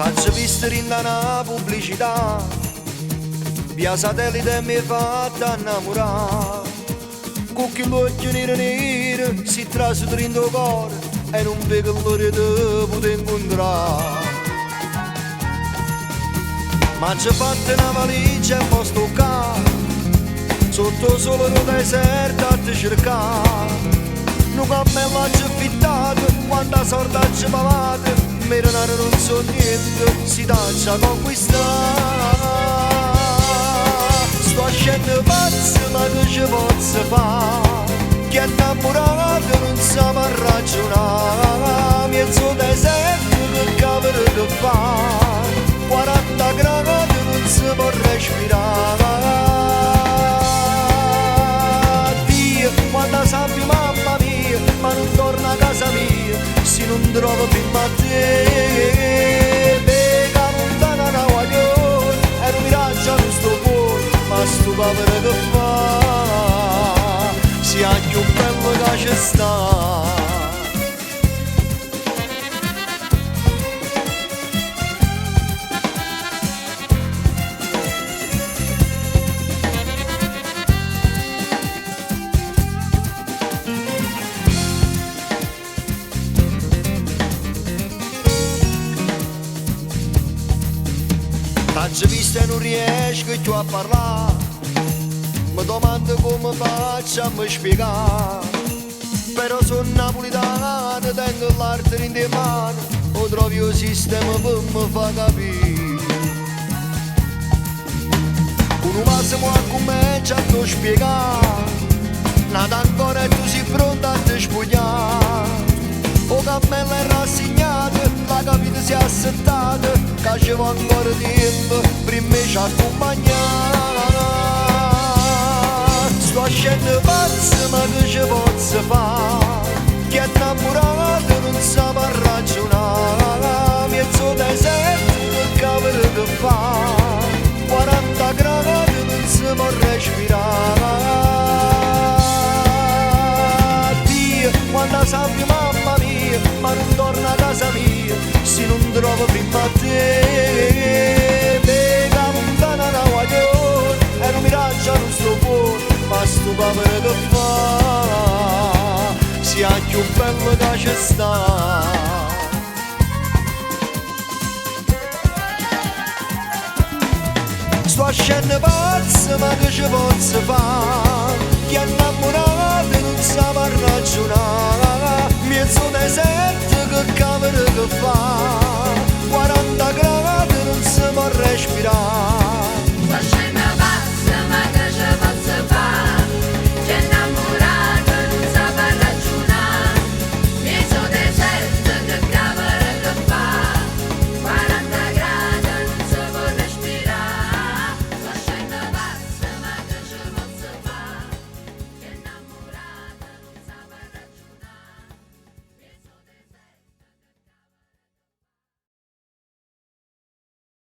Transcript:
T'ho visto in una pubblicità, via satellite mi è fatta innamorare. Con quell'occhio nero nero si trasudra in tuo cuore e non vedo l'ora di poter incontrare. Ma ci fatta una valigia e mo sto qua, sotto solo un deserto a te cercare. Un cammello ci affittato, quanta sorda ci pavate, merenare non so niente, si taccia conquistare. Sto scendendo pazzo, ma che ci posso fare? Che innamorato non sapeva ragionare, mezzo deserto che cavolo che fa, 40 gradi non si può respirare. Dio, quanta sabbia mamma mia, ma non torna a casa mia, se non trovo prima a te. Pega lontana una guaglione, e non mi raggia non sto cuore, ma sto povero che fa, sia anche un bello che ci sta. T'ho visto e non riesco più a parlare, mi domando come faccio a mi spiegare. Però sono napolitano, tengo l'arte in te mano, o trovi un sistema per mi far capire. Uno massimo a comincia a ti spiegare, nata ancora e tu sei pronta a ti spogliare. O cappello è rassegnato, la capita si è assettata, che ci va ancora tempo, prima ci accompagnare. Sto scendendo pazzo, ma che ci posso fare? Che innamorato non sapeva ragionare, mezzo deserto che cavolo che fa, 40 gradi non si può respirare. Dio, quanta sabbia mamma mia, ma non torna a casa mia, se non trovo prima a te. Pega lontana una guaglione, e non mi raggia non sto cuore, ma sto povero che fa, sia anche un bello che ci sta. Sto scendendo pazzo, ma che ci posso fare?